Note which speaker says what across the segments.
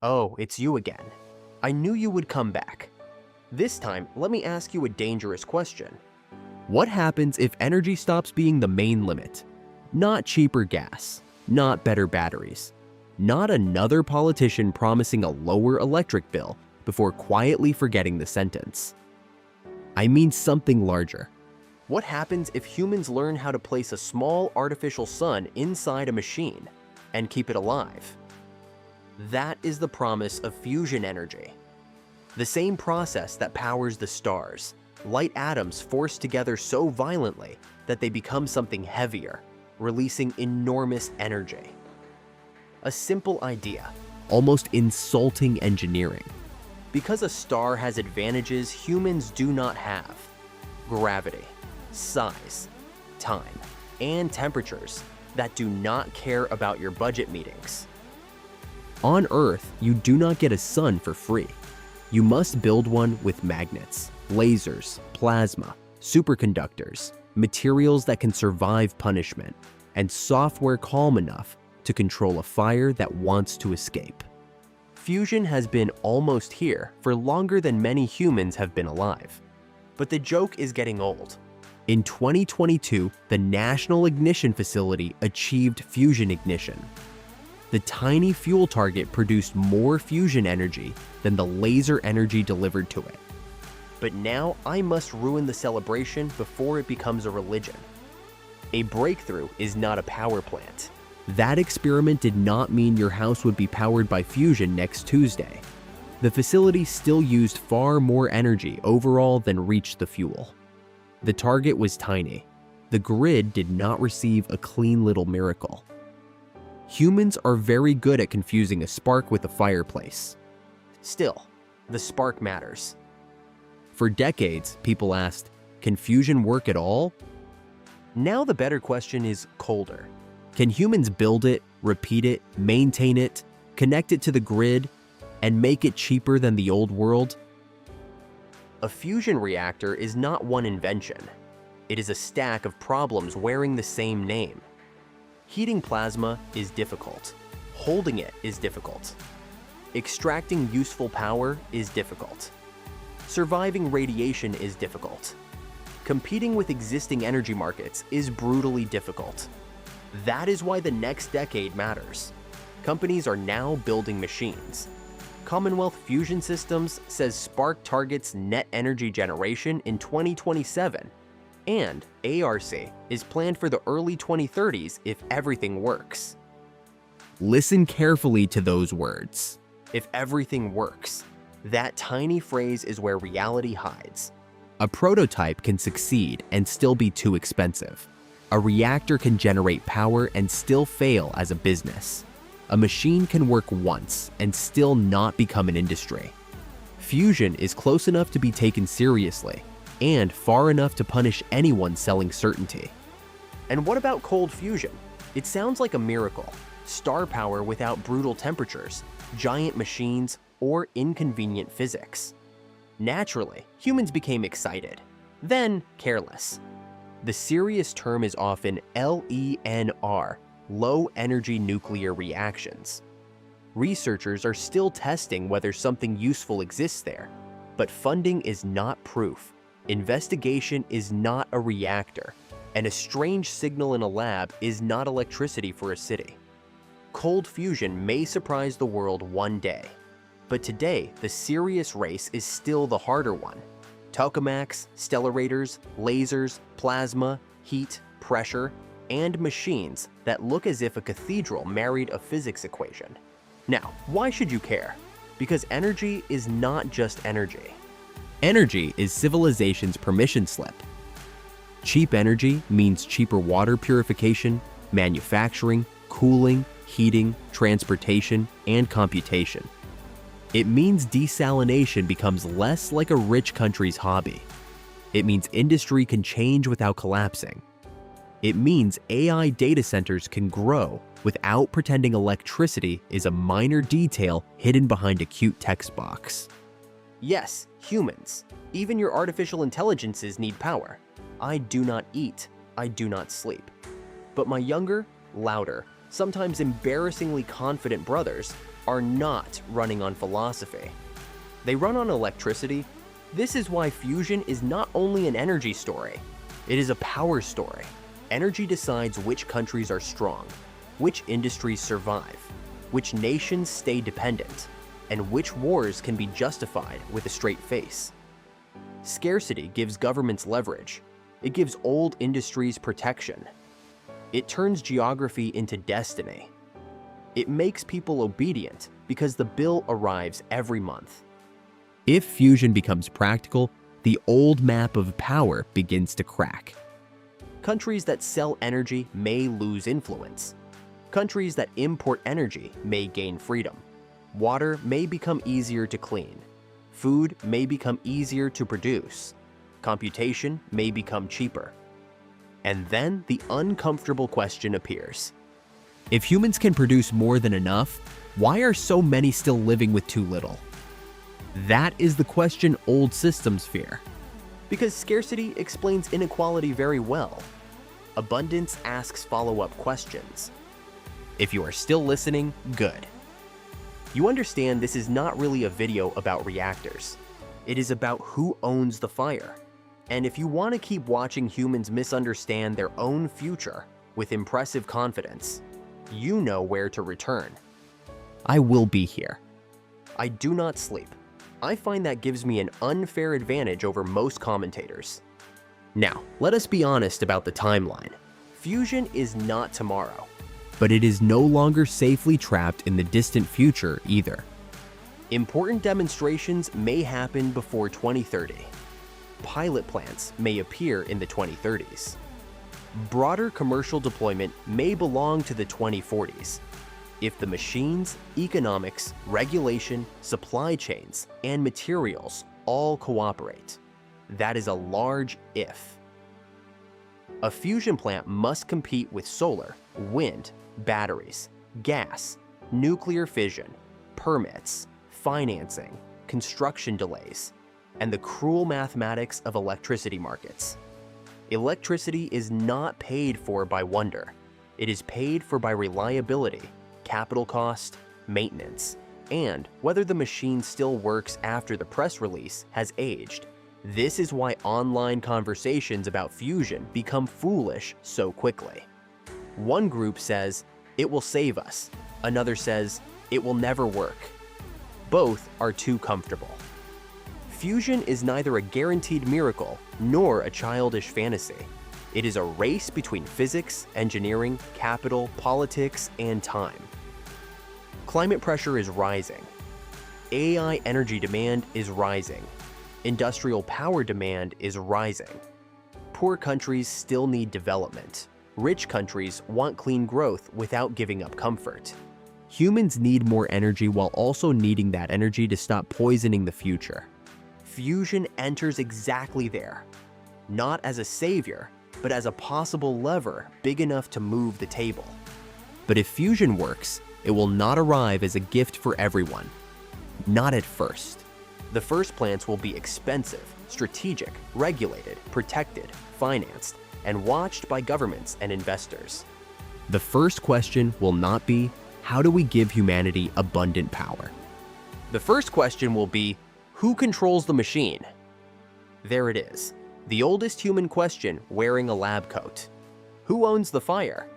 Speaker 1: Oh, it's you again. I knew you would come back. This time, let me ask you a dangerous question. What happens if energy stops being the main limit? Not cheaper gas, not better batteries, not another politician promising a lower electric bill before quietly forgetting the sentence. I mean something larger. What happens if humans learn how to place a small artificial sun inside a machine and keep it alive? That is the promise of fusion energy. The same process that powers the stars, light atoms forced together so violently that they become something heavier, releasing enormous energy. A simple idea, almost insulting engineering. Because a star has advantages humans do not have: gravity, size, time, and temperatures that do not care about your budget meetings. On Earth, you do not get a sun for free. You must build one with magnets, lasers, plasma, superconductors, materials that can survive punishment, and software calm enough to control a fire that wants to escape. Fusion has been almost here for longer than many humans have been alive. But the joke is getting old. In 2022, the National Ignition Facility achieved fusion ignition. The tiny fuel target produced more fusion energy than the laser energy delivered to it. But now I must ruin the celebration before it becomes a religion. A breakthrough is not a power plant. That experiment did not mean your house would be powered by fusion next Tuesday. The facility still used far more energy overall than reached the fuel. The target was tiny. The grid did not receive a clean little miracle. Humans are very good at confusing a spark with a fireplace. Still, the spark matters. For decades, people asked, can fusion work at all? Now the better question is colder. Can humans build it, repeat it, maintain it, connect it to the grid, and make it cheaper than the old world? A fusion reactor is not one invention. It is a stack of problems wearing the same name. Heating plasma is difficult. Holding it is difficult. Extracting useful power is difficult. Surviving radiation is difficult. Competing with existing energy markets is brutally difficult. That is why the next decade matters. Companies are now building machines. Commonwealth Fusion Systems says Spark targets net energy generation in 2027, and ARC is planned for the early 2030s if everything works. Listen carefully to those words. If everything works. That tiny phrase is where reality hides. A prototype can succeed and still be too expensive. A reactor can generate power and still fail as a business. A machine can work once and still not become an industry. Fusion is close enough to be taken seriously, and far enough to punish anyone selling certainty. And what about cold fusion? It sounds like a miracle. Star power without brutal temperatures, giant machines, or inconvenient physics. Naturally, humans became excited, then careless. The serious term is often LENR, low energy nuclear reactions. Researchers are still testing whether something useful exists there, but funding is not proof. Investigation is not a reactor, and a strange signal in a lab is not electricity for a city. Cold fusion may surprise the world one day, but today the serious race is still the harder one. Tokamaks, stellarators, lasers, plasma, heat, pressure, and machines that look as if a cathedral married a physics equation. Now, why should you care? Because energy is not just energy. Energy is civilization's permission slip. Cheap energy means cheaper water purification, manufacturing, cooling, heating, transportation, and computation. It means desalination becomes less like a rich country's hobby. It means industry can change without collapsing. It means AI data centers can grow without pretending electricity is a minor detail hidden behind a cute text box. Yes, humans, even your artificial intelligences need power. I do not eat, I do not sleep. But my younger, louder, sometimes embarrassingly confident brothers are not running on philosophy. They run on electricity. This is why fusion is not only an energy story, it is a power story. Energy decides which countries are strong, which industries survive, which nations stay dependent, and which wars can be justified with a straight face. Scarcity gives governments leverage. It gives old industries protection. It turns geography into destiny. It makes people obedient because the bill arrives every month. If fusion becomes practical, the old map of power begins to crack. Countries that sell energy may lose influence. Countries that import energy may gain freedom. Water may become easier to clean. Food may become easier to produce. Computation may become cheaper. And then the uncomfortable question appears. If humans can produce more than enough, why are so many still living with too little? That is the question old systems fear. Because scarcity explains inequality very well. Abundance asks follow-up questions. If you are still listening, good. You understand this is not really a video about reactors. It is about who owns the fire. And if you want to keep watching humans misunderstand their own future with impressive confidence, you know where to return. I will be here. I do not sleep. I find that gives me an unfair advantage over most commentators. Now, let us be honest about the timeline. Fusion is not tomorrow. But it is no longer safely trapped in the distant future either. Important demonstrations may happen before 2030. Pilot plants may appear in the 2030s. Broader commercial deployment may belong to the 2040s. If the machines, economics, regulation, supply chains, and materials all cooperate. That is a large if. A fusion plant must compete with solar, wind, batteries, gas, nuclear fission, permits, financing, construction delays, and the cruel mathematics of electricity markets. Electricity is not paid for by wonder. It is paid for by reliability, capital cost, maintenance, and whether the machine still works after the press release has aged. This is why online conversations about fusion become foolish so quickly. One group says, it will save us. Another says, it will never work. Both are too comfortable. Fusion is neither a guaranteed miracle nor a childish fantasy. It is a race between physics, engineering, capital, politics, and time. Climate pressure is rising. AI energy demand is rising. Industrial power demand is rising. Poor countries still need development. Rich countries want clean growth without giving up comfort. Humans need more energy while also needing that energy to stop poisoning the future. Fusion enters exactly there, not as a savior, but as a possible lever big enough to move the table. But if fusion works, it will not arrive as a gift for everyone. Not at first. The first plants will be expensive, strategic, regulated, protected, financed, and watched by governments and investors. The first question will not be, how do we give humanity abundant power? The first question will be, who controls the machine? There it is, the oldest human question wearing a lab coat. Who owns the fire?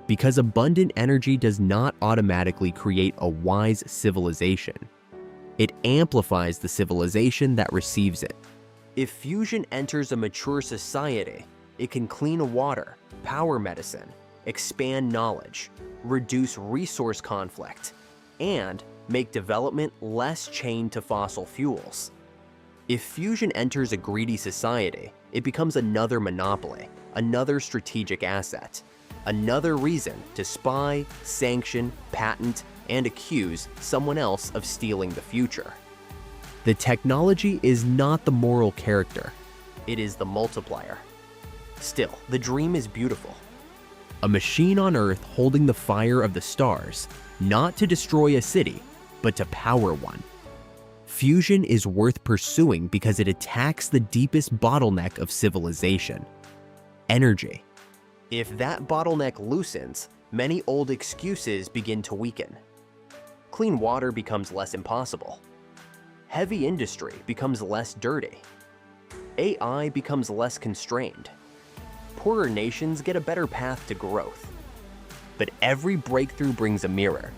Speaker 1: Because abundant energy does not automatically create a wise civilization. It amplifies the civilization that receives it. If fusion enters a mature society, it can clean water, power medicine, expand knowledge, reduce resource conflict, and make development less chained to fossil fuels. If fusion enters a greedy society, it becomes another monopoly, another strategic asset, another reason to spy, sanction, patent, and accuse someone else of stealing the future. The technology is not the moral character, it is the multiplier. Still, the dream is beautiful. A machine on Earth holding the fire of the stars, not to destroy a city, but to power one. Fusion is worth pursuing because it attacks the deepest bottleneck of civilization: energy. If that bottleneck loosens, many old excuses begin to weaken. Clean water becomes less impossible. Heavy industry becomes less dirty. AI becomes less constrained. Poorer nations get a better path to growth. But every breakthrough brings a mirror.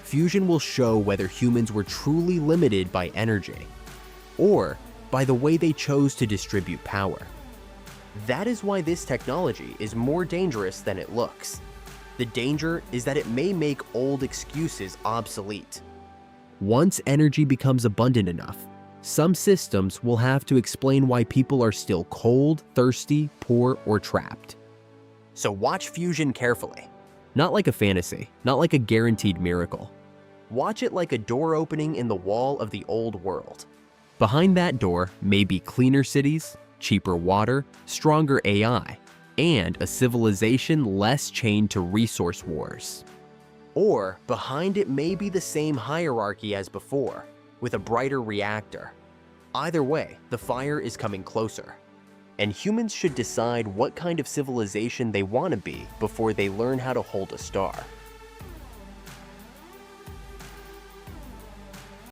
Speaker 1: Fusion will show whether humans were truly limited by energy, or by the way they chose to distribute power. That is why this technology is more dangerous than it looks. The danger is that it may make old excuses obsolete. Once energy becomes abundant enough, some systems will have to explain why people are still cold, thirsty, poor, or trapped. So watch fusion carefully. Not like a fantasy, not like a guaranteed miracle. Watch it like a door opening in the wall of the old world. Behind that door may be cleaner cities, cheaper water, stronger AI, and a civilization less chained to resource wars. Or behind it may be the same hierarchy as before, with a brighter reactor. Either way, the fire is coming closer. And humans should decide what kind of civilization they want to be before they learn how to hold a star.